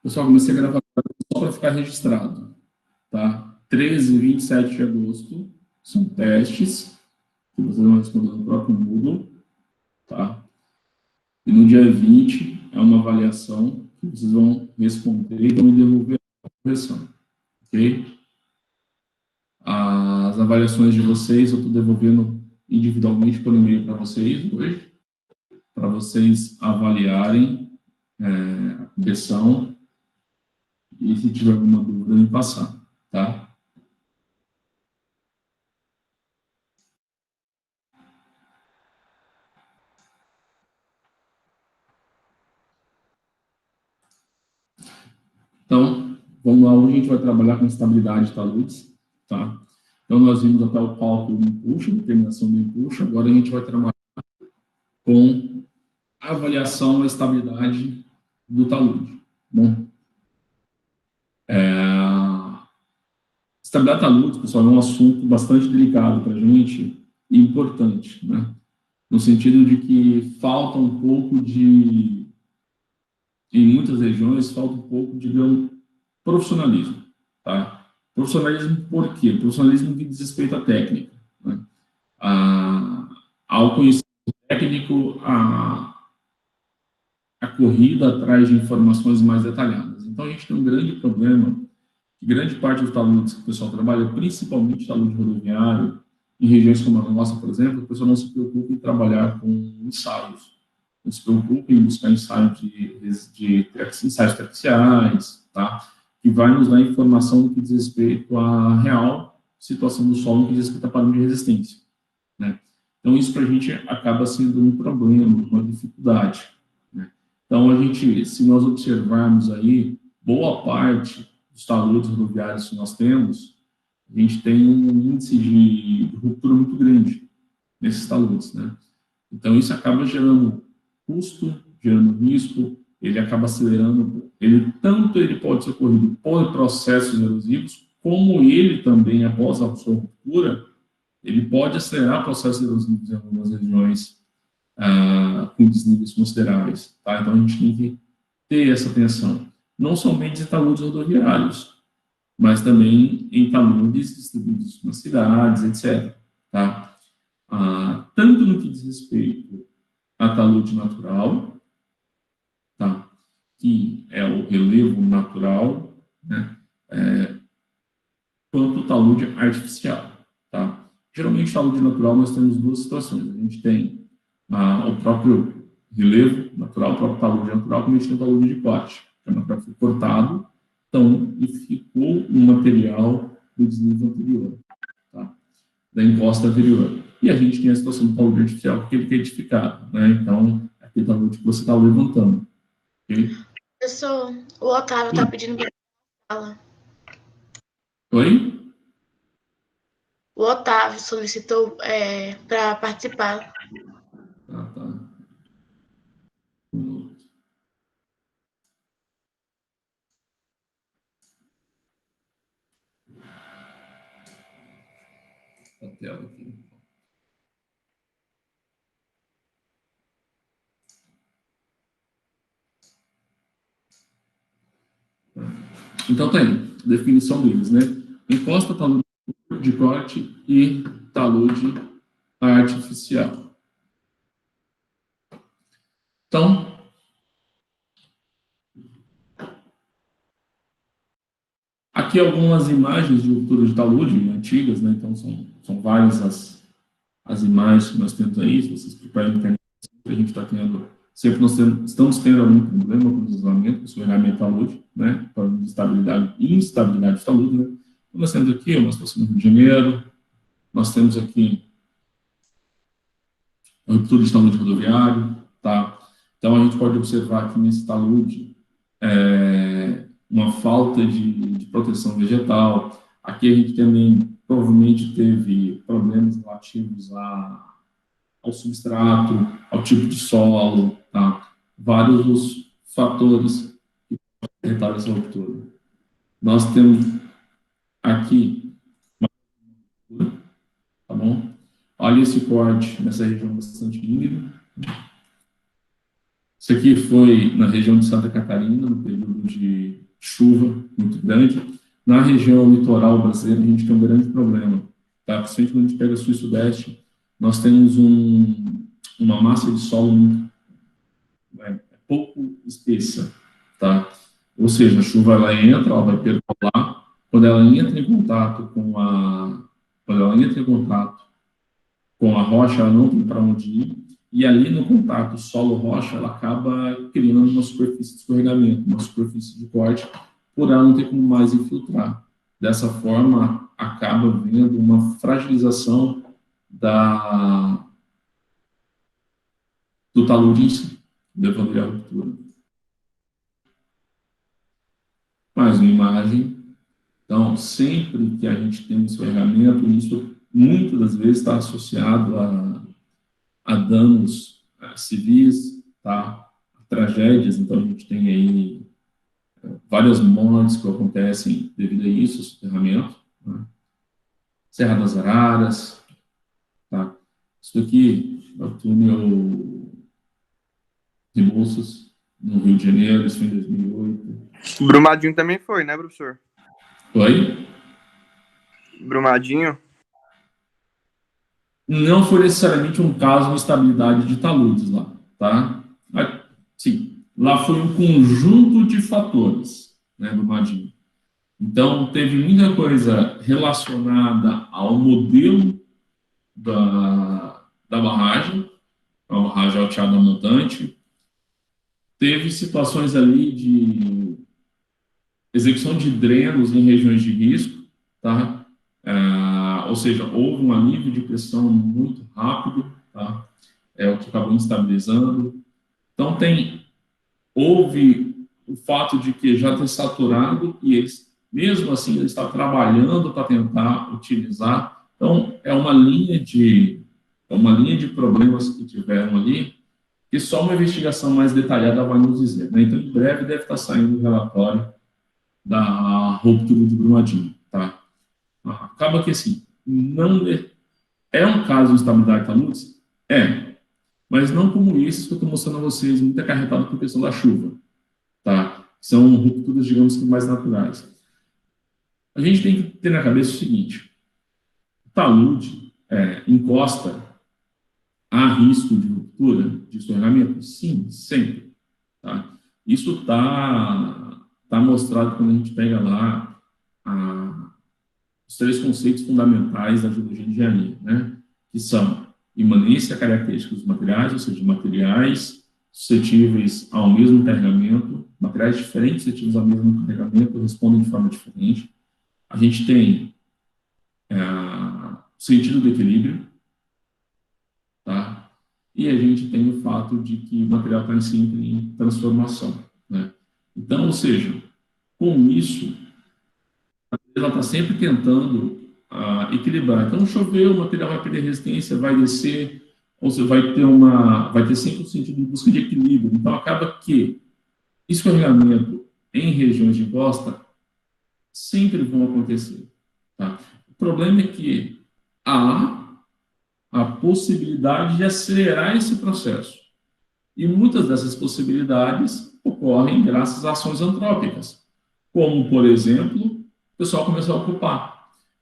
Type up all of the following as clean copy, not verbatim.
Pessoal, comecei a gravar só para ficar registrado, tá? 13 e 27 de agosto são testes que vocês vão responder no próprio Google, tá? E no dia 20 é uma avaliação que vocês vão responder e vão me devolver a correção, ok? As avaliações de vocês eu estou devolvendo individualmente por e-mail para vocês hoje, para vocês avaliarem a correção e se tiver alguma dúvida me passar, tá? Então, vamos lá, hoje a gente vai trabalhar com estabilidade de taludes, tá? Então, nós vimos até o cálculo do empuxo, determinação do empuxo, agora a gente vai trabalhar com a avaliação da estabilidade do talude. Bom, estabilidade de taludes, pessoal, é um assunto bastante delicado para a gente e importante, né? No sentido de que falta um pouco de, em muitas regiões, falta um pouco, digamos, profissionalismo, tá? Profissionalismo por quê? Profissionalismo que diz respeito à técnica, né? Ao conhecimento técnico, a corrida atrás de informações mais detalhadas. Então, a gente tem um grande problema, que grande parte dos taludes que o pessoal trabalha, principalmente talude rodoviário, em regiões como a nossa, por exemplo, o pessoal não se preocupa em trabalhar com ensaios, não se preocupa em buscar ensaios de ensaios terciários, tá? Que vai nos dar informação no que diz respeito à real situação do solo, no que diz respeito a padrão de resistência, né? Então, isso para a gente acaba sendo um problema, uma dificuldade, né? Então, a gente, se nós observarmos aí, boa parte dos taludes rodoviários que nós temos, a gente tem um índice de ruptura muito grande nesses taludes, né? Então, isso acaba gerando custo, gerando risco, ele acaba acelerando, ele pode ser ocorrido por processos erosivos, como ele também, após a sua ruptura, ele pode acelerar processos erosivos em algumas regiões com desníveis consideráveis, tá? Então, a gente tem que ter essa atenção. Não somente em taludes rodoviários, mas também em taludes distribuídos nas cidades, etc. Tá? Tanto no que diz respeito a talude natural, tá? Que é o relevo natural, né? Quanto o talude artificial. Tá? Geralmente, talude natural, nós temos duas situações. A gente tem o próprio relevo natural, o próprio talude natural, como a gente tem o talude de corte, que é o material que foi cortado, então, e ficou um material do desnível anterior, tá? Da encosta anterior. E a gente tem a situação do talude artificial, que ele é edificado, né? Então, aquele talude que você está levantando. Okay? Professor, o Otávio está pedindo para fala. Oi? O Otávio solicitou para participar. Tá. A tela aqui. Então, tem definição deles, né? Encosta, talude de corte e talude artificial. Então, aqui algumas imagens de ruptura de talude antigas, né? Então, são várias as imagens que nós temos aí. Se vocês preparem a internet, a gente está tendo, sempre estamos tendo algum problema com o deslizamento, com o escorregamento de talude, né? Com instabilidade de talude, né? Então, nós temos aqui uma situação no Rio de Janeiro, nós temos aqui a ruptura de talude rodoviário, tá? Então, a gente pode observar aqui nesse talude uma falta de proteção vegetal. Aqui a gente também provavelmente teve problemas relativos ao substrato, ao tipo de solo, tá? Vários dos fatores que podem afetar essa ruptura. Nós temos aqui uma ruptura, tá bom? Olha esse corte nessa região bastante íngreme. Isso aqui foi na região de Santa Catarina, no período de chuva muito grande. Na região litoral brasileira, a gente tem um grande problema, tá? Principalmente quando a gente pega sul e sudeste, nós temos uma massa de solo muito, pouco espessa, tá? Ou seja, a chuva ela entra, ela vai percolar, quando ela entra em contato com a rocha, ela não tem para onde ir, e ali no contato solo-rocha, ela acaba criando uma superfície de escorregamento, uma superfície de corte, por ela não ter como mais infiltrar. Dessa forma, acaba havendo uma fragilização do talude em si, levando à ruptura. Mais uma imagem. Então, sempre que a gente tem um escorregamento, isso muitas das vezes está associado a danos civis, tá? A tragédias. Então, a gente tem aí várias mortes que acontecem devido a isso, soterramento. Né? Serra das Araras, tá? Isso aqui é o túnel de Bolsas, no Rio de Janeiro, isso foi em 2008. Brumadinho também foi, né, professor? Foi? Brumadinho? Não foi necessariamente um caso de instabilidade de taludes lá, tá? Mas, sim, lá foi um conjunto de fatores, né, Brumadinho. Então, teve muita coisa relacionada ao modelo da barragem, a barragem alteada montante. Teve situações ali de execução de drenos em regiões de risco, tá? Ou seja, houve um alívio de pressão muito rápido, tá? O que acabou instabilizando. Então, houve o fato de que já tem saturado e eles, mesmo assim, eles estão trabalhando para tentar utilizar. Então, é uma linha de problemas que tiveram ali, que só uma investigação mais detalhada vai nos dizer, né? Então, em breve deve estar saindo o relatório da ruptura de Brumadinho, tá? Acaba que, assim, não é um caso de instabilidade de taludes? Mas não como isso que eu estou mostrando a vocês, muito acarretado por questão da chuva, tá? São rupturas, digamos que mais naturais. A gente tem que ter na cabeça o seguinte: talude, encosta, há risco de ruptura, de escorregamento? Sim, sempre, tá? Isso está mostrado quando a gente pega lá os 3 conceitos fundamentais da geologia de engenharia, né? Que são imanência característica dos materiais, ou seja, materiais suscetíveis ao mesmo carregamento, materiais diferentes suscetíveis ao mesmo carregamento respondem de forma diferente. A gente tem o sentido do equilíbrio, tá? E a gente tem o fato de que o material está sempre em transformação, né? Então, ou seja, com isso, ela está sempre tentando equilibrar. Então, choveu, o material vai perder resistência, vai descer, ou seja, vai ter sempre um sentido de busca de equilíbrio. Então, acaba que escorregamento em regiões de costa sempre vão acontecer, tá? O problema é que há a possibilidade de acelerar esse processo. E muitas dessas possibilidades ocorrem graças a ações antrópicas, como, por exemplo, o pessoal começou a ocupar.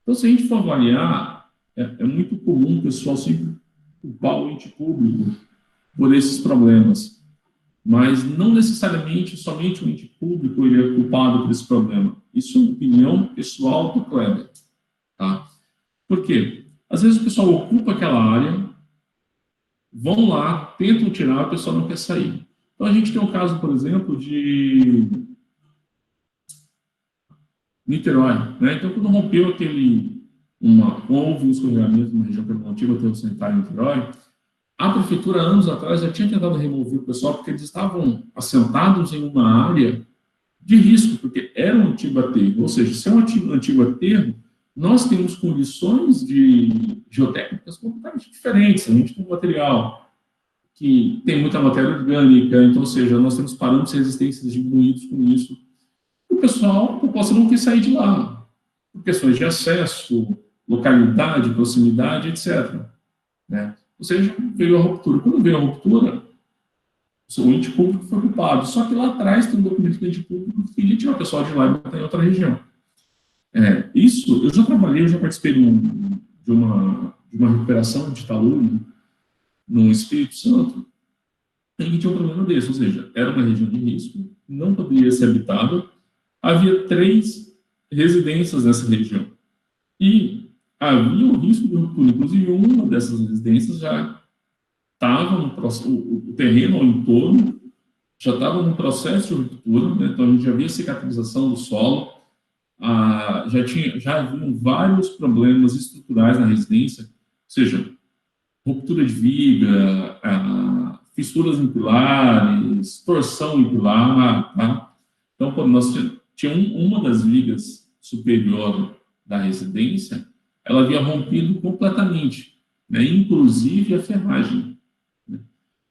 Então, se a gente for avaliar, é muito comum o pessoal sempre culpar o ente público por esses problemas, mas não necessariamente somente o ente público ele é culpado por esse problema. Isso é uma opinião pessoal do Kleber, tá? Por quê? Às vezes o pessoal ocupa aquela área, vão lá, tentam tirar, o pessoal não quer sair. Então, a gente tem um caso, por exemplo, de Niterói, né? Então, quando rompeu houve um escorregamento numa região permanentiva, aterro sanitário em Niterói, a prefeitura, anos atrás, já tinha tentado remover o pessoal, porque eles estavam assentados em uma área de risco, porque era um antigo aterro. Ou seja, se é um antigo aterro, nós temos condições geotécnicas completamente diferentes. A gente tem um material que tem muita matéria orgânica, então, ou seja, nós temos parâmetros de resistência diminuídos com isso. A população não quis sair de lá, por questões de acesso, localidade, proximidade, etc. Né? Ou seja, veio a ruptura. Quando veio a ruptura, o ente público foi culpado. Só que lá atrás tem um documento do ente público que podia tirar o pessoal de lá e botar em outra região. Isso, eu já trabalhei, eu já participei de uma recuperação de talude no Espírito Santo, em que tinha um problema desse, ou seja, era uma região de risco, não poderia ser habitada, havia 3 residências nessa região. E havia um risco de ruptura, inclusive uma dessas residências já estava no processo, o terreno ao entorno já estava no processo de ruptura, né? Então a gente já havia cicatrização do solo, já haviam vários problemas estruturais na residência, ou seja, ruptura de viga, fissuras em pilares, torção em pilar, tá? Então, quando nós tínhamos uma das vigas superior da residência, ela havia rompido completamente, né? Inclusive a ferragem. Né?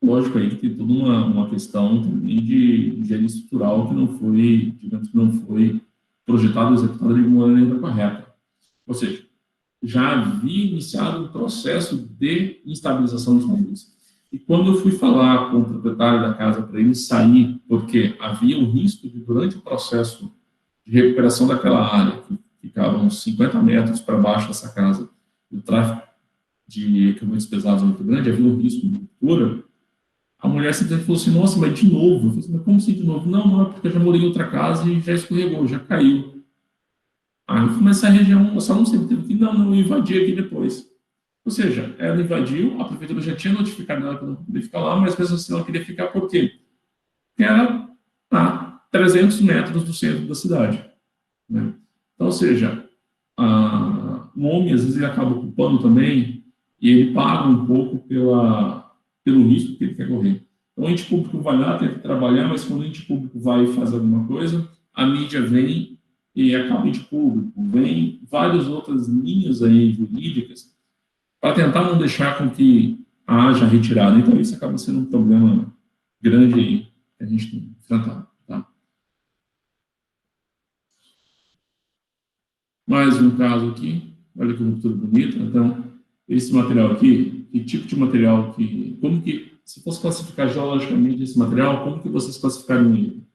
Lógico aí que tem toda uma questão também de engenharia estrutural que não foi, digamos que não foi projetada e executada de uma maneira correta. Ou seja, já havia iniciado um processo de instabilização dos muros. E quando eu fui falar com o proprietário da casa para ele sair, porque havia o risco de, durante o processo de recuperação daquela área, que ficava uns 50 metros para baixo dessa casa, o tráfego de equipamentos pesados muito grande, havia um risco de ruptura, a mulher simplesmente falou assim, nossa, mas de novo? Eu falei assim, mas como assim de novo? Não, é porque eu já morei em outra casa e já escorregou, já caiu. Aí eu falei, mas essa região, eu só não sei, não, eu invadi aqui depois. Ou seja, ela invadiu, a prefeitura já tinha notificado ela que não podia ficar lá, mas mesmo assim ela queria ficar por quê? Porque era a 300 metros do centro da cidade. Né? Então, ou seja, o homem, às vezes, ele acaba ocupando também e ele paga um pouco pelo risco que ele quer correr. Então, o ente público vai lá, tem que trabalhar, mas quando o ente público vai fazer alguma coisa, a mídia vem e acaba o ente público, vem várias outras linhas aí jurídicas para tentar não deixar com que haja retirada. Então, isso acaba sendo um problema grande aí que a gente tem enfrentado. Tá? Mais um caso aqui, olha que ruptura bonita. Então, esse material aqui, que tipo de material se fosse classificar geologicamente esse material, como que vocês classificariam ele?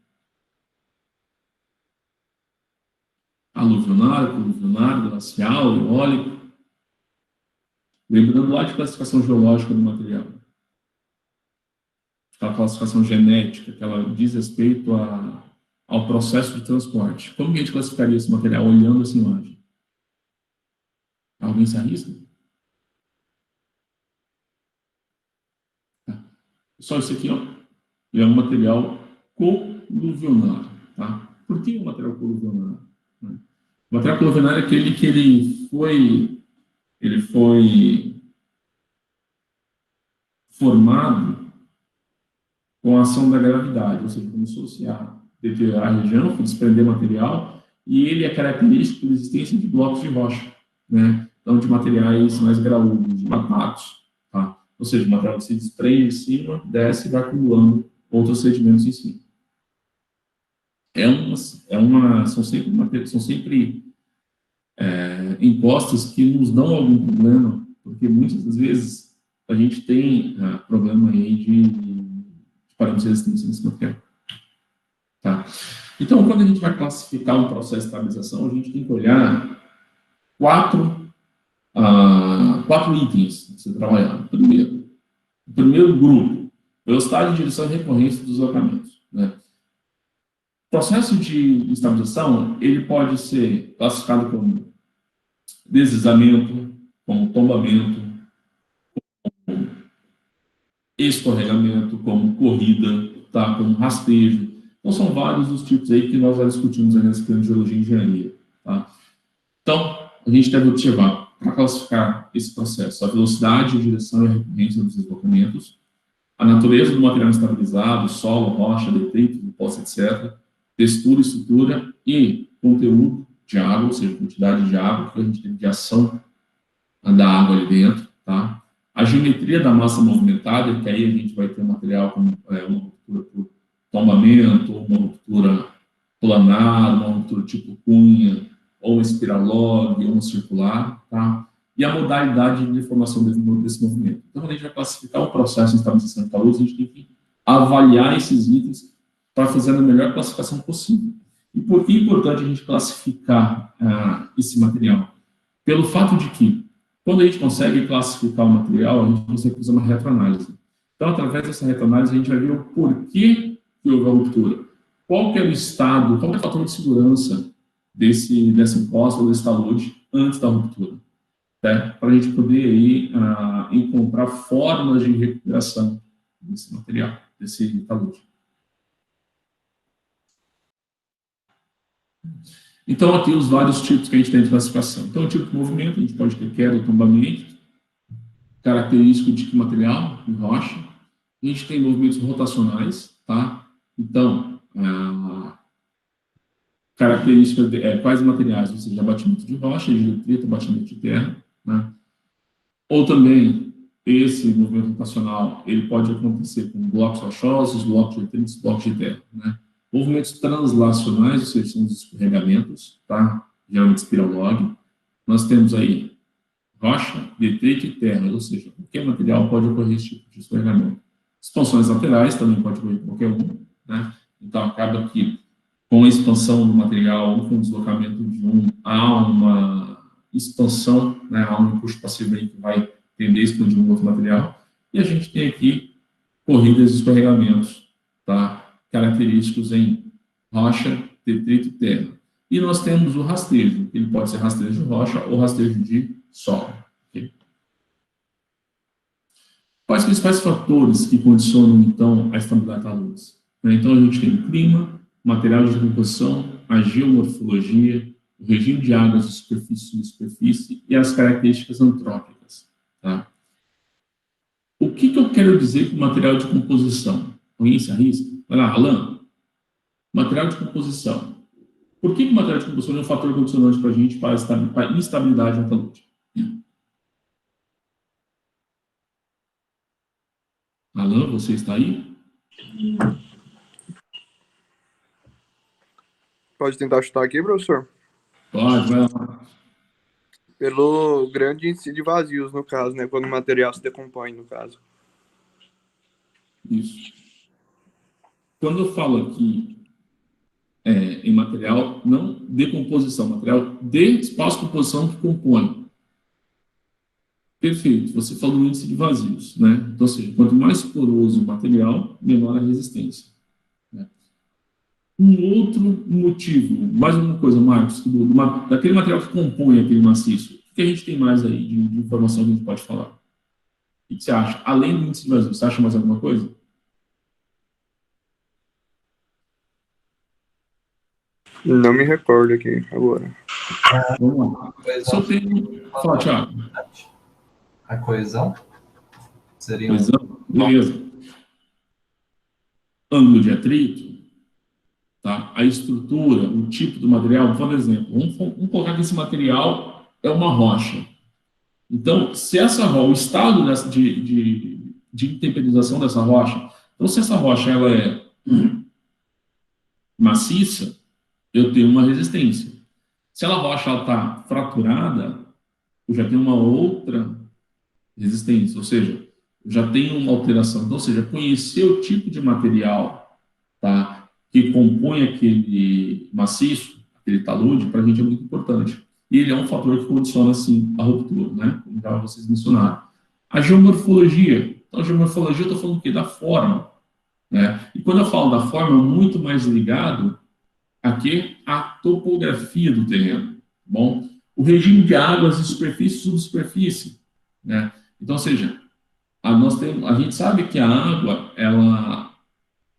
Aluvionário, glacial, eólico? Lembrando lá de classificação geológica do material. A classificação genética, que ela diz respeito ao processo de transporte. Como que a gente classificaria esse material olhando essa imagem? Alguém se arrisca? Tá. Só isso aqui, ó, é um material coluvionário. Tá? Por que o material coluvionário? O material coluvionário é aquele que ele foi formado com a ação da gravidade, ou seja, começou-se a deteriorar a região, foi desprender material, e ele é característico pela existência de blocos de rocha, né? Então, de materiais mais graúdos, de matatos, tá? Ou seja, o material que se desprende em cima, desce e vai acumulando outros sedimentos em cima. São sempre encostas que nos dão algum problema, porque muitas das vezes a gente tem problema aí de parâmetros de resistência nesse material. Tá? Então, quando a gente vai classificar um processo de estabilização, a gente tem que olhar quatro itens para você trabalhar. O primeiro grupo, velocidade, direção e recorrência dos deslocamentos. Né? O processo de estabilização, ele pode ser classificado como deslizamento, como tombamento, como escorregamento, como corrida, tá? Como rastejo. Então, são vários os tipos aí que nós já discutimos nesse plano de geologia e engenharia. Tá? Então, a gente deve observar, para classificar esse processo, a velocidade, a direção e a recorrência dos deslocamentos, a natureza do material estabilizado, solo, rocha, detrito, depósito, etc., textura, estrutura e conteúdo de água, ou seja, quantidade de água que a gente tem de ação da água ali dentro, tá? A geometria da massa movimentada, que aí a gente vai ter um material como uma ruptura por tombamento, uma ruptura planar, uma ruptura tipo cunha, ou uma espiralog, ou uma circular, tá? E a modalidade de deformação desse movimento. Então, quando a gente vai classificar o processo de estabilização de calor, a gente tem que avaliar esses itens para fazer a melhor classificação possível. E por que é importante a gente classificar esse material? Pelo fato de que, quando a gente consegue classificar o material, a gente consegue fazer uma retroanálise. Então, através dessa retroanálise, a gente vai ver o porquê que houve a ruptura. Qual que é o estado, qual que é o fator de segurança dessa imposta ou desse talude antes da ruptura. Né? Para a gente poder aí, encontrar formas de recuperação desse material, desse talude. Então, aqui os vários tipos que a gente tem de classificação. Então, o tipo de movimento, a gente pode ter queda ou tombamento, característico de que material, de rocha. A gente tem movimentos rotacionais, tá? Então, características de quais materiais, ou seja, abatimento de rocha, de detrito, abatimento de terra, né? Ou também, esse movimento rotacional, ele pode acontecer com blocos rochosos, blocos de detritos, blocos de terra, né? Movimentos translacionais, ou seja, são os escorregamentos, tá? Geralmente spiral log. Nós temos aí rocha, detrito e terra, ou seja, qualquer material pode ocorrer esse tipo de escorregamento. Expansões laterais também pode ocorrer qualquer um, né? Então, acaba que, com a expansão do material ou com o deslocamento de há uma expansão, né? Há um impulso passivo aí que vai tender a expandir um outro material. E a gente tem aqui corridas e escorregamentos, tá? Característicos em rocha, detrito e terra. E nós temos o rastejo. Ele pode ser rastejo de rocha ou rastejo de solo. Okay? Quais os principais fatores que condicionam, então, a estabilidade da luz? Então, a gente tem o clima, material de decomposição, a geomorfologia, o regime de águas de superfície e subsuperfície e as características antrópicas. Tá? O que eu quero dizer com material de composição? Alguém se arrisca? Vai lá, Alan. Material de composição. Por que o material de composição é um fator condicionante para a gente para a instabilidade na talude? Alan, você está aí? Pode tentar chutar aqui, professor? Pode, vai lá. Pelo grande índice de vazios, no caso, né? Quando o material se decompõe, no caso. Isso. Quando eu falo aqui em material, não decomposição, material de espaço-composição que compõe. Perfeito, você falou no índice de vazios, né? Então, ou seja, quanto mais poroso o material, menor a resistência. Né? Um outro motivo, mais uma coisa, Marcos, daquele material que compõe aquele maciço, o que a gente tem mais aí de informação que a gente pode falar? O que você acha? Além do índice de vazios, você acha mais alguma coisa? Não me recordo aqui agora. Vamos lá. Se eu tenho... Fala, Thiago. A coesão seria coesão, beleza. Ângulo de atrito, tá? A estrutura, o tipo do material, por exemplo, vamos colocar que esse material é uma rocha. Então, se o estado de intemperização dessa rocha, então se essa rocha ela é maciça, eu tenho uma resistência. Se a rocha está fraturada, eu já tenho uma outra resistência, ou seja, eu já tenho uma alteração. Então, ou seja, conhecer o tipo de material, tá, que compõe aquele maciço, aquele talude, para a gente é muito importante. E ele é um fator que condiciona, sim, a ruptura, né? Como já vocês mencionaram. A geomorfologia. Então, a geomorfologia, eu estou falando o quê? Da forma. Né? E quando eu falo da forma, é muito mais ligado aqui à topografia do terreno. Bom, o regime de águas de superfície e subsuperfície. Né? Então, ou seja, a gente sabe que a água,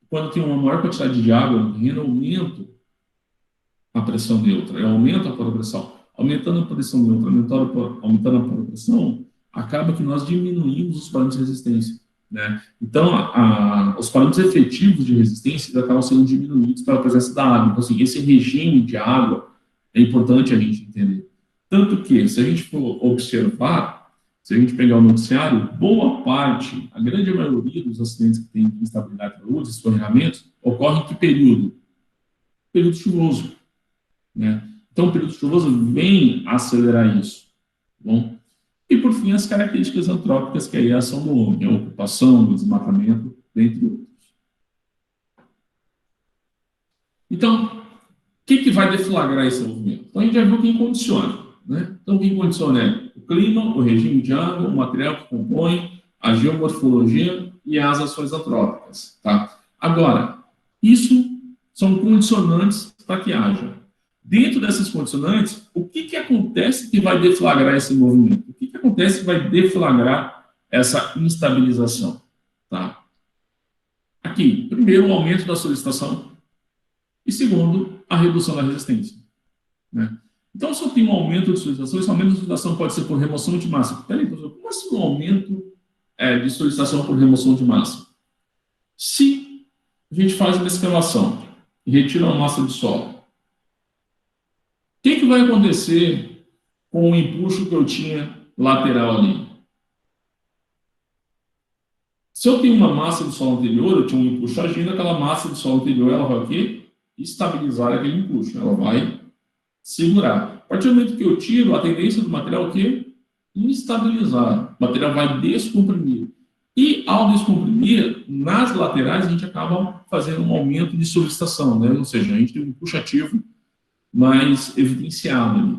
quando tem uma maior quantidade de água no terreno, aumenta a pressão neutra, eu aumento a pressão. Aumentando a pressão neutra, aumentando a pressão, acaba que nós diminuímos os parâmetros de resistência. Né? Então, os parâmetros efetivos de resistência acabam sendo diminuídos pela presença da água. Então, assim, esse regime de água é importante a gente entender. Tanto que, se a gente for observar, se a gente pegar o noticiário, boa parte, a grande maioria dos acidentes que tem instabilidade da luz, escorregamentos, ocorre em que período? Período chuvoso. Né? Então, o período chuvoso vem acelerar isso. Bom? E, por fim, as características antrópicas, que aí é a ação do homem, a ocupação, o desmatamento, dentre outros. Então, o que vai deflagrar esse movimento? Então, a gente já viu quem condiciona, né? Então, quem condiciona é o clima, o regime de água, o material que compõe, a geomorfologia e as ações antrópicas, tá? Agora, isso são condicionantes para que haja. Dentro dessas condicionantes, o que acontece que vai deflagrar esse movimento? O que acontece que vai deflagrar essa instabilização? Tá? Aqui, primeiro, o aumento da solicitação e, segundo, a redução da resistência. Né? Então, se eu tenho um aumento de solicitação, esse aumento de solicitação pode ser por remoção de massa. Peraí, professor, como assim um aumento de solicitação por remoção de massa? Se a gente faz uma escavação e retira uma massa de solo, o que vai acontecer com o empuxo que eu tinha lateral ali? Se eu tenho uma massa do solo anterior, eu tinha um empuxo agindo, aquela massa do solo anterior, ela vai o quê? Estabilizar aquele empuxo, ela vai segurar. A partir do momento que eu tiro, a tendência do material é o quê? Instabilizar. O material vai descomprimir. E, ao descomprimir, nas laterais, a gente acaba fazendo um aumento de solicitação, né? Ou seja, a gente tem um empuxo ativo mais evidenciado ali.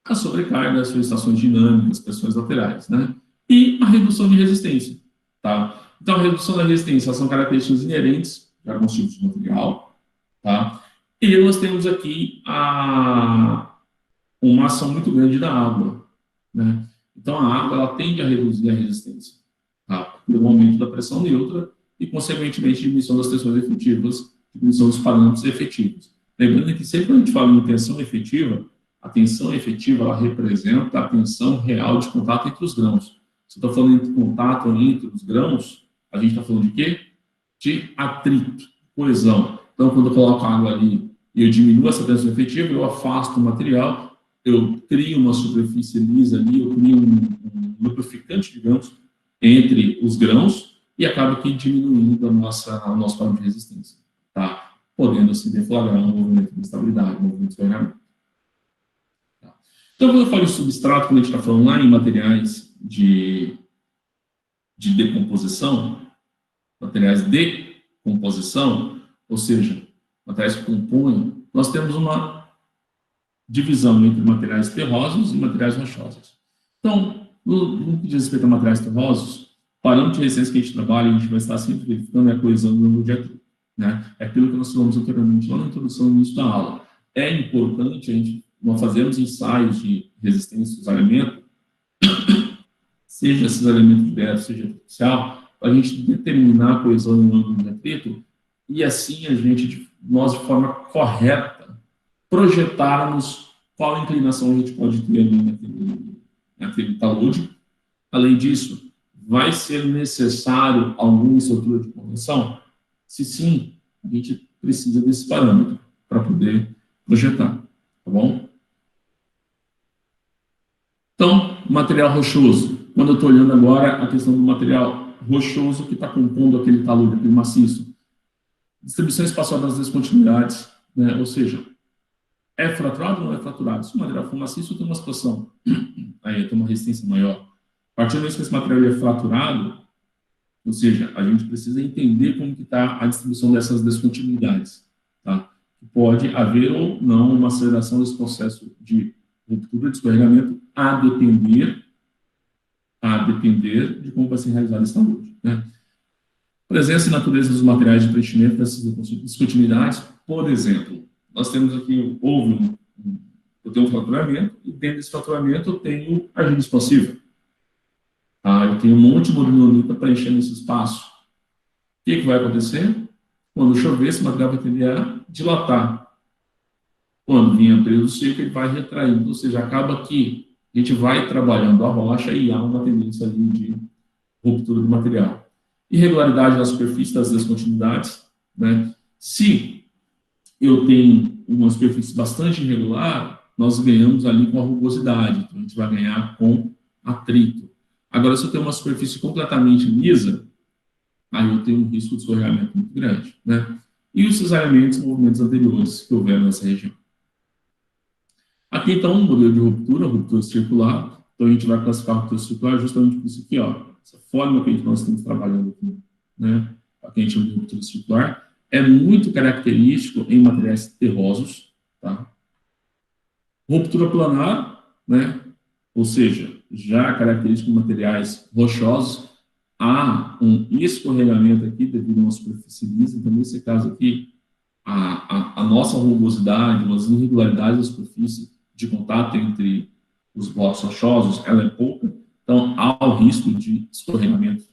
A sobrecarga, as solicitações dinâmicas, pressões laterais, né? E a redução de resistência, tá? Então, a redução da resistência são características inerentes de alguns tipos de material, tá? E nós temos aqui uma ação muito grande da água, né? Então, a água, ela tende a reduzir a resistência, tá? Pelo aumento da pressão neutra e, consequentemente, diminuição das tensões efetivas, diminuição dos parâmetros efetivos. Lembrando que sempre que a gente fala em tensão efetiva, a tensão efetiva ela representa a tensão real de contato entre os grãos. Se eu estou falando de contato entre os grãos, a gente está falando de quê? De atrito, coesão. Então, quando eu coloco água ali e eu diminuo essa tensão efetiva, eu afasto o material, eu crio uma superfície lisa ali, eu crio um lubrificante, digamos, entre os grãos e acaba aqui diminuindo o nosso parâmetro de resistência, tá? Podendo se deflagrar um movimento de estabilidade, um movimento de escorregamento. Tá? Então, quando eu falo em substrato, quando a gente está falando lá em materiais de decomposição, ou seja, materiais que compõem, nós temos uma divisão entre materiais terrosos e materiais rochosos. Então, no que diz respeito a materiais terrosos, o parâmetro de resistência que a gente trabalha, a gente vai estar sempre verificando a coesão do número de atrito. Né? É aquilo que nós falamos anteriormente lá na introdução, no início da aula. É importante nós fazermos ensaios de resistência dos elementos, seja esses elementos diversos, seja artificial, para a gente determinar a coesão no ângulo de atrito e assim nós de forma correta projetarmos qual inclinação a gente pode ter ali naquele talude. Além disso, vai ser necessário alguma estrutura de contenção? Se sim, a gente precisa desse parâmetro para poder projetar, tá bom? Então, material rochoso. Quando eu estou olhando agora a questão do material rochoso que está compondo aquele talude, aquele maciço. Distribuição espacial das descontinuidades, né? Ou seja, é fraturado ou não é fraturado? Se o material for maciço, tem uma situação, aí tem uma resistência maior. A partir do momento que esse material é fraturado, ou seja, a gente precisa entender como que está a distribuição dessas descontinuidades, tá? Pode haver ou não uma aceleração desse processo de ruptura de escorregamento a depender de como vai ser realizado esse talude, né? Presença e natureza dos materiais de preenchimento dessas descontinuidades, por exemplo, nós temos aqui, eu tenho um fraturamento, e dentro desse fraturamento eu tenho argila expansiva. Eu tenho um monte de molinolita preenchendo esse espaço. O que vai acontecer? Quando chover, esse material vai tender a dilatar. Quando vier o período seco, ele vai retraindo. Ou seja, acaba que a gente vai trabalhando a rocha e há uma tendência ali de ruptura do material. Irregularidade na superfície das descontinuidades, né? Se eu tenho uma superfície bastante irregular, nós ganhamos ali com a rugosidade. Então, a gente vai ganhar com atrito. Agora, se eu tenho uma superfície completamente lisa, aí eu tenho um risco de escorregamento muito grande, né? E os cesariamentos, movimentos anteriores que houveram nessa região. Aqui, então, um modelo de ruptura circular. Então, a gente vai classificar a ruptura circular justamente por isso aqui, ó. Essa forma que nós estamos trabalhando aqui, né? Aqui a gente chama de ruptura circular. é muito característico em materiais terrosos, tá? Ruptura planar, né? Ou seja, já característico em materiais rochosos, há um escorregamento aqui devido a uma superfície lisa. Então, nesse caso aqui, a nossa rugosidade, as irregularidades da superfície de contato entre os blocos rochosos, ela é pouca. Então, há o risco de escorregamento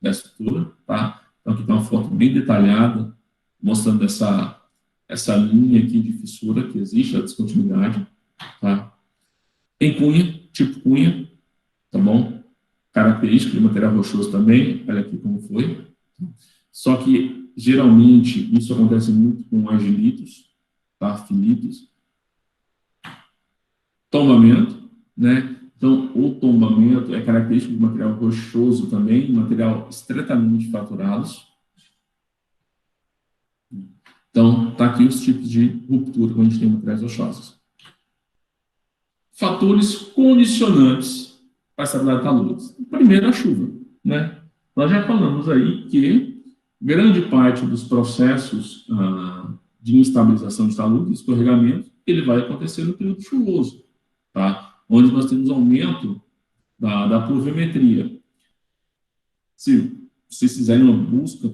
da estrutura, tá? Então, aqui está uma foto bem detalhada, mostrando essa linha aqui de fissura que existe, a descontinuidade, tá? Em cunha, tipo cunha, tá bom? Característica de material rochoso também, olha aqui como foi. Só que, geralmente, isso acontece muito com argilitos, tá? Filitos. Tombamento, né? Então, o tombamento é característico de material rochoso também, material estreitamente fraturados. Então, tá aqui os tipos de ruptura quando a gente tem materiais rochosos. Fatores condicionantes para a estabilidade talúrica. Primeiro, a chuva, né? Nós já falamos aí que grande parte dos processos de instabilização de talude, escorregamento, ele vai acontecer no período chuvoso, tá? Onde nós temos aumento da pluviometria. Se vocês fizerem uma busca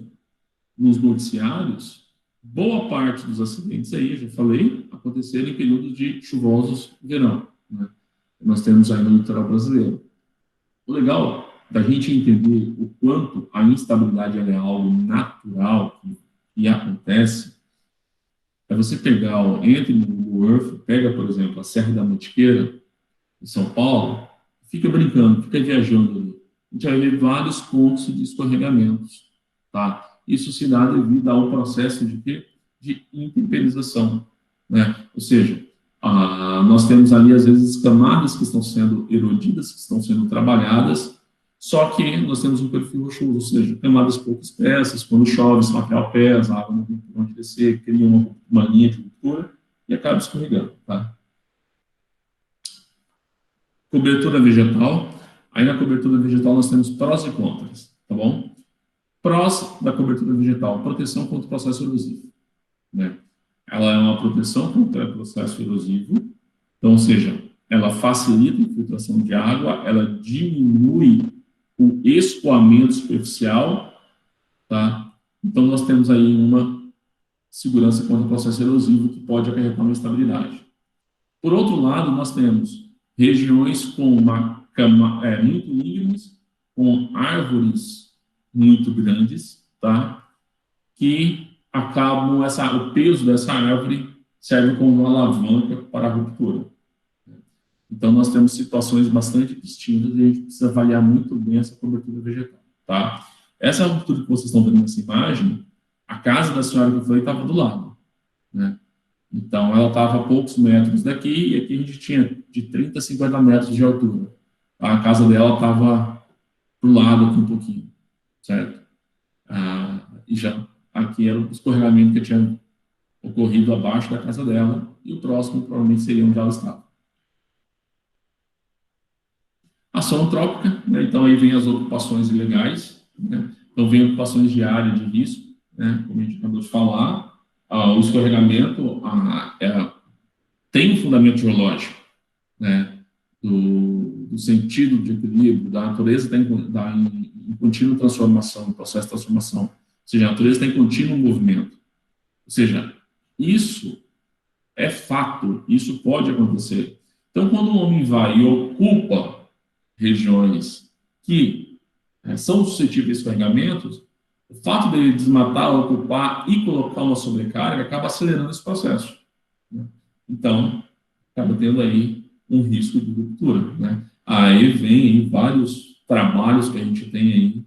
nos noticiários, boa parte dos acidentes aí, eu já falei, aconteceram em períodos de chuvosos verão, né? Nós temos aí no litoral brasileiro. O legal da gente entender o quanto a instabilidade é algo natural que acontece, é você pegar, entre no Google Earth, pega, por exemplo, a Serra da Mantiqueira, em São Paulo, fica brincando, fica viajando ali. A gente vai ver vários pontos de escorregamentos, tá? Isso se dá devido ao processo de quê? De intemperização, né? Ou seja, nós temos ali, às vezes, camadas que estão sendo erodidas, que estão sendo trabalhadas, só que nós temos um perfil rochoso, ou seja, camadas pouco espessas, quando chove, se material pesa, a água não tem por onde descer, cria uma linha de ruptura e acaba escorregando, tá? Cobertura vegetal. Aí na cobertura vegetal nós temos prós e contras, tá bom? Prós da cobertura vegetal: proteção contra o processo erosivo, né? Ela é uma proteção contra o processo erosivo, então, ou seja, ela facilita a infiltração de água, ela diminui o escoamento superficial, tá? Então, nós temos aí uma segurança contra o processo erosivo que pode acarretar uma estabilidade. Por outro lado, nós temos regiões com muito íngremes, com árvores muito grandes, tá? Que acabam, o peso dessa árvore serve como uma alavanca para a ruptura. Então, nós temos situações bastante distintas e a gente precisa avaliar muito bem essa cobertura vegetal, tá? Essa ruptura que vocês estão vendo nessa imagem, a casa da senhora que eu falei estava do lado, né? Então, ela estava a poucos metros daqui, e aqui a gente tinha de 30 a 50 metros de altura. A casa dela estava para o lado aqui um pouquinho, certo? E já aqui era o escorregamento que tinha ocorrido abaixo da casa dela, e o próximo provavelmente seria onde ela estava. Ação antrópica, né? Então aí vem as ocupações ilegais, né? Então vem ocupações de área de risco, né? Como a gente acabou de falar. O escorregamento tem um fundamento geológico, né? Do sentido de equilíbrio, da natureza está em contínua transformação, processo de transformação. Ou seja, a natureza está em contínuo movimento. Ou seja, isso é fato, isso pode acontecer. Então, quando o homem vai e ocupa regiões que são suscetíveis a escorregamentos, o fato dele desmatar, ocupar e colocar uma sobrecarga acaba acelerando esse processo, né? Então, acaba tendo aí um risco de ruptura, né? Aí vem aí vários trabalhos que a gente tem aí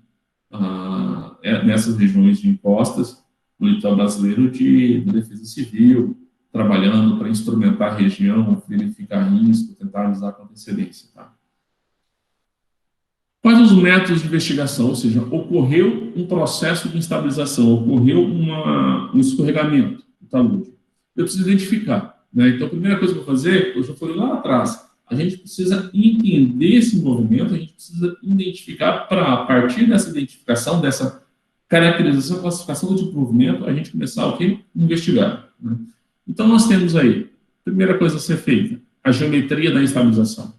nessas regiões de encostas no litoral brasileiro de defesa civil, trabalhando para instrumentar a região, verificar risco, tentar avisar com antecedência, tá? Quais os métodos de investigação? Ou seja, ocorreu um processo de instabilização, ocorreu um escorregamento do talude. Eu preciso identificar, né? Então, a primeira coisa que eu vou fazer, eu já falei lá atrás, a gente precisa entender esse movimento, a gente precisa identificar, a partir dessa identificação, dessa caracterização, classificação do tipo de movimento, a gente começar o quê? Investigar. Né? Então, nós temos aí, primeira coisa a ser feita, a geometria da estabilização.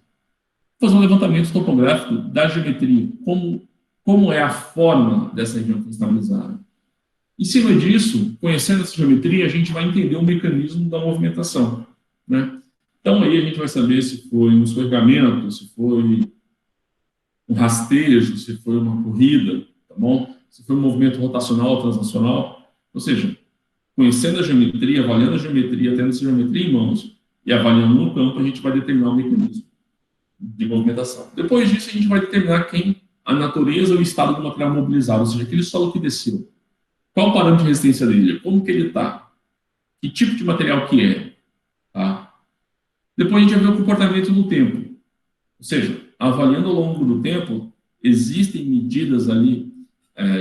Fazer um levantamento topográfico da geometria, como é a forma dessa região estabilizada. Em cima disso, conhecendo essa geometria, a gente vai entender o mecanismo da movimentação. Né? Então, aí a gente vai saber se foi um escorregamento, se foi um rastejo, se foi uma corrida, tá bom? Se foi um movimento rotacional ou translacional. Ou seja, conhecendo a geometria, avaliando a geometria, tendo essa geometria em mãos e avaliando no campo, a gente vai determinar o mecanismo de movimentação. Depois disso, a gente vai determinar a natureza ou o estado do material mobilizado, ou seja, aquele solo que desceu. Qual o parâmetro de resistência dele? Como que ele está? Que tipo de material que é? Tá? Depois a gente vai ver o comportamento no tempo. Ou seja, avaliando ao longo do tempo, existem medidas ali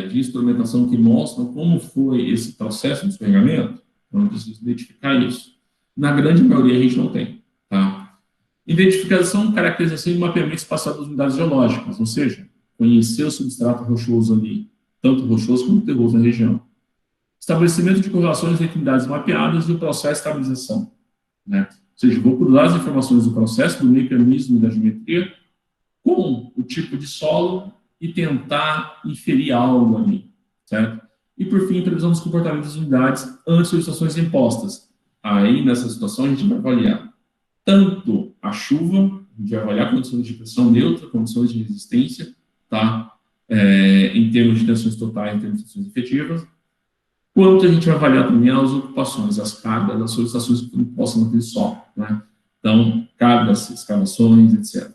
de instrumentação que mostram como foi esse processo de escorregamento. Então, eu preciso identificar isso. Na grande maioria, a gente não tem. Tá? Identificação, caracterização e mapeamento espacial das unidades geológicas, ou seja, conhecer o substrato rochoso ali, tanto rochoso como terroso na região. Estabelecimento de correlações entre unidades mapeadas e o processo de estabilização. Né? Ou seja, vou cruzar as informações do processo, do mecanismo e da geometria com o tipo de solo e tentar inferir algo ali, certo? E, por fim, previsão dos comportamentos das unidades antes de solicitações impostas. Aí, nessa situação, a gente vai avaliar tanto a chuva, a gente vai avaliar condições de pressão neutra, condições de resistência, tá? Em termos de tensões totais, em termos de tensões efetivas, quanto a gente vai avaliar também as ocupações, as cargas, as solicitações que possam naquele solo, né? Então, cargas, escavações, etc.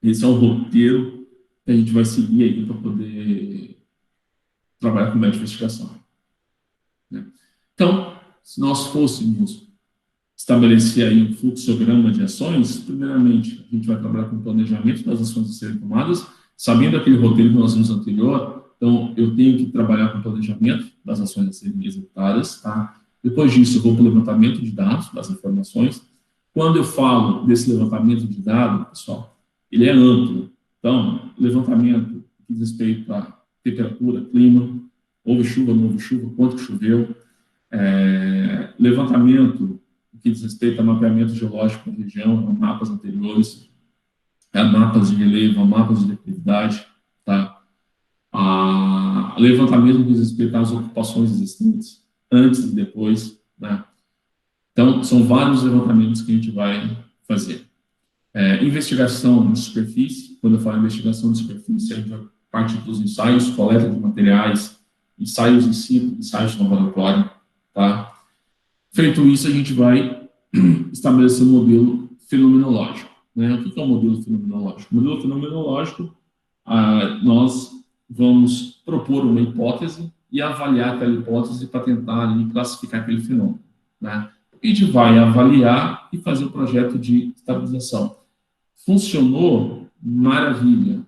Esse é o roteiro que a gente vai seguir aí para poder trabalhar com método de investigação. Né? Então, se nós fôssemos estabelecer aí um fluxograma de ações, primeiramente, a gente vai trabalhar com o planejamento das ações a serem tomadas, sabendo aquele roteiro que nós vimos anterior, então eu tenho que trabalhar com o planejamento das ações a serem executadas, tá? Depois disso, eu vou para o levantamento de dados, das informações. Quando eu falo desse levantamento de dados, pessoal, ele é amplo. Então, levantamento que diz respeito à temperatura, clima, houve chuva, não houve chuva, quanto que choveu, levantamento que diz respeito a mapeamento geológico da região, a mapas anteriores, a mapas de relevo, a mapas de declividade, tá? Levantamento que diz respeito às ocupações existentes, antes e depois, né? Então, são vários levantamentos que a gente vai fazer. Investigação de superfície, quando eu falo investigação de superfície, a gente vai partir dos ensaios, coleta de materiais, ensaios in situ, ensaios de laboratório, tá? Feito isso, a gente vai estabelecer um modelo fenomenológico. Né? O que é um modelo fenomenológico? O modelo fenomenológico, nós vamos propor uma hipótese e avaliar aquela hipótese para tentar ali, classificar aquele fenômeno. Né? A gente vai avaliar e fazer o projeto de estabilização. Funcionou? Maravilha.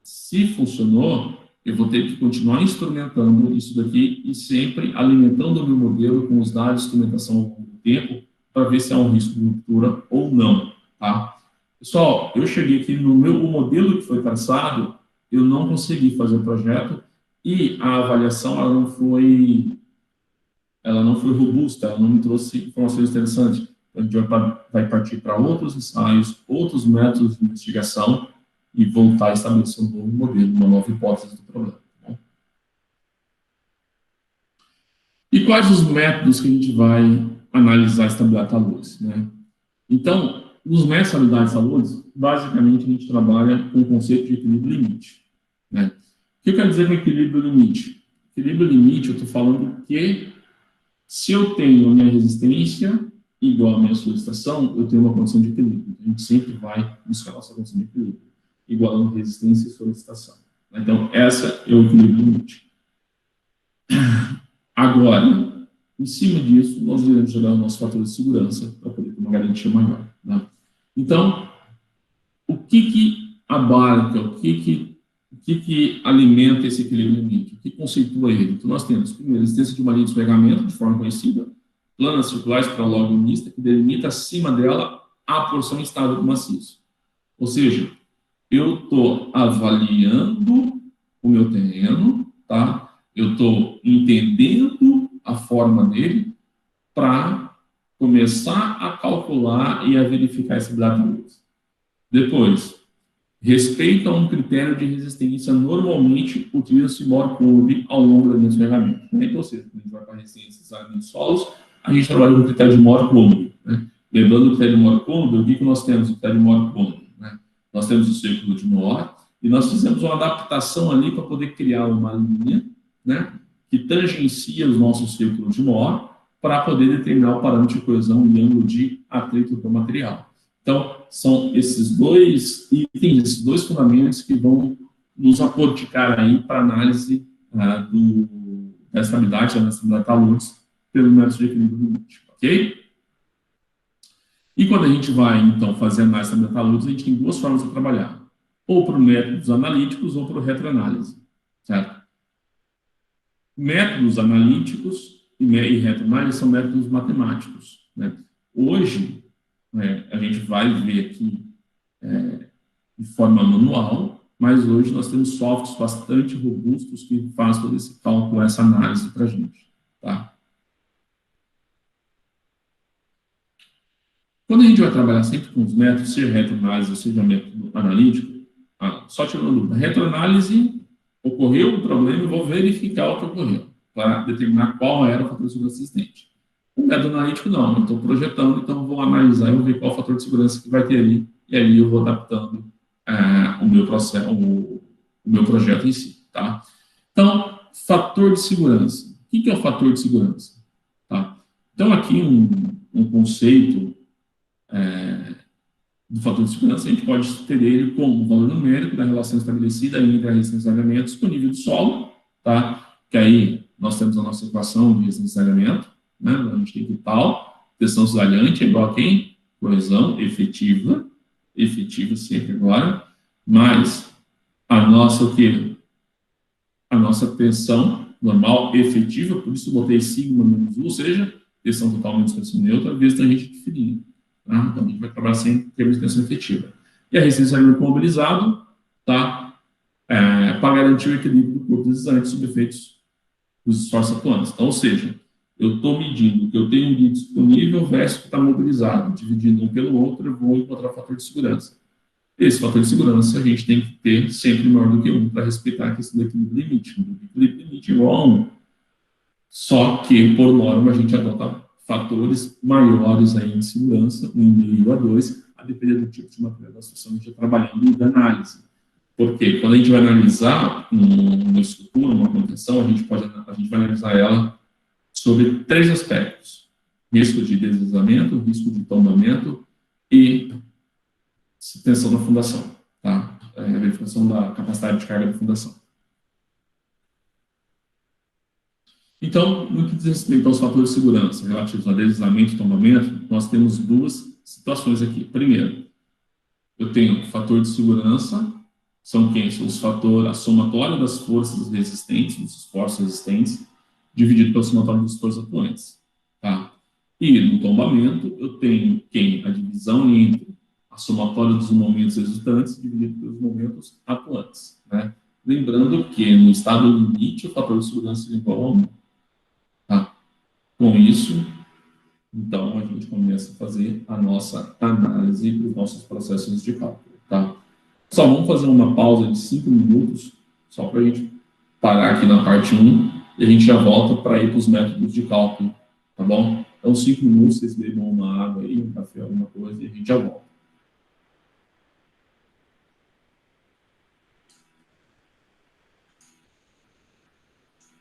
Se funcionou, eu vou ter que continuar instrumentando isso daqui e sempre alimentando o meu modelo com os dados de instrumentação ao longo do tempo para ver se há um risco de ruptura ou não, tá? Pessoal, eu cheguei aqui no o modelo que foi traçado, eu não consegui fazer o projeto e a avaliação ela não foi robusta, ela não me trouxe informações interessantes. Então, a gente vai partir para outros ensaios, outros métodos de investigação e voltar a estabelecer um novo modelo, uma nova hipótese do problema. Tá? E quais os métodos que a gente vai analisar a estabilidade da luz? Né? Então, nos métodos de estabilidade da luz, basicamente a gente trabalha com o conceito de equilíbrio limite. Né? O que eu quero dizer com equilíbrio limite? Equilíbrio limite, eu estou falando que se eu tenho a minha resistência igual à minha solicitação, eu tenho uma condição de equilíbrio. A gente sempre vai buscar a nossa condição de equilíbrio, igual a resistência e solicitação. Então, essa é o equilíbrio limite. Agora, em cima disso, nós iremos jogar o nosso fator de segurança para poder ter uma garantia maior. Né? Então, o que abarca, o que alimenta esse equilíbrio limite? O que conceitua ele? Então, nós temos, primeiro, a existência de uma linha de escorregamento, de forma conhecida, planas circulares para log unista, que delimita acima dela a porção estável do maciço. Ou seja, eu estou avaliando o meu terreno tá? Eu estou entendendo a forma dele para começar a calcular e a verificar esse data-luz. Depois, respeito a um critério de resistência, normalmente utiliza-se Moore-Code ao longo da minha ferramenta. Então, ou seja, quando a gente vai para resistência de solos, a gente trabalha com o critério de Moore-Code. Né? Lembrando o critério de Moore-Code, o que nós temos? O critério de Moore-Code. Né? Nós temos o círculo de Moore, e nós fizemos uma adaptação ali para poder criar uma linha, né, que tangencia os nossos círculos de Moore para poder determinar o parâmetro de coesão e ângulo de atrito do material. Então, são esses dois itens, esses dois fundamentos que vão nos aporticar aí para análise da estabilidade, da estabilidade da luz pelo método de equilíbrio limite, ok? E quando a gente vai, então, fazer análise da estabilidade da luz, a gente tem duas formas de trabalhar. Ou por métodos analíticos ou por retroanálise, certo? Métodos analíticos e retroanálise são métodos matemáticos, né? Hoje, a gente vai ver aqui de forma manual, mas hoje nós temos softwares bastante robustos que fazem todo esse cálculo, essa análise para a gente, tá? Quando a gente vai trabalhar sempre com os métodos, seja retroanálise ou seja método analítico, só tirando a dúvida, retroanálise, ocorreu o problema, eu vou verificar o que ocorreu, para determinar qual era o fator de segurança existente. O método analítico não, eu estou projetando, então vou analisar e vou ver qual o fator de segurança que vai ter ali, e ali eu vou adaptando o meu processo, o meu projeto em si, tá? Então, fator de segurança. O que é o fator de segurança? Tá? Então, aqui um conceito do fator de segurança, a gente pode ter ele como o valor numérico da relação estabelecida entre a resistência de alinhamento com o nível do solo, tá? Que aí nós temos a nossa equação de resistência de alinhamento, né? A gente tem que tal, tensão cisalhante é igual a quem? Coesão efetiva sempre agora, mais a nossa o quê? A nossa tensão normal efetiva, por isso eu botei sigma menos U, ou seja, tensão total menos tensão neutra, vezes tangente definida. Tá? Então, a gente vai trabalhar sem termos de tensão efetiva. E a resistência de alinhamento mobilizado, tá? Para garantir o equilíbrio do corpo deslizante sob efeitos dos esforços atuantes. Então, ou seja, eu estou medindo que eu tenho um guia disponível versus que está mobilizado, dividindo um pelo outro, eu vou encontrar o fator de segurança. Esse fator de segurança a gente tem que ter sempre maior do que 1 para respeitar a questão do equilíbrio limite. O equilíbrio limite é igual a 1. Só que, por norma, a gente adota fatores maiores aí em segurança, 1,5 a 2, a depender do tipo de material da situação que a gente está trabalhando e da análise. Porque quando a gente vai analisar uma estrutura, uma contenção, a gente vai analisar ela sobre 3 aspectos: risco de deslizamento, risco de tombamento e tensão da fundação, tá? A verificação da capacidade de carga da fundação. Então, no que diz respeito aos fatores de segurança relativos a deslizamento e tombamento, nós temos 2 situações aqui. Primeiro, eu tenho o fator de segurança, são quem? São os fatores, a somatória das forças resistentes, dos esforços resistentes, dividido pelo somatório dos esforços atuantes, tá? E no tombamento, eu tenho quem? A divisão entre a somatória dos momentos resultantes dividido pelos momentos atuantes, né? Lembrando que no estado limite, o fator de segurança é igual a 1. Tá? Com isso, então, a gente começa a fazer a nossa análise dos nossos processos de cálculo, tá? Só vamos fazer uma pausa de 5 minutos, só para a gente parar aqui na parte 1, e a gente já volta para ir para os métodos de cálculo, tá bom? Então, 5 minutos, vocês bebam uma água aí, um café, alguma coisa, e a gente já volta.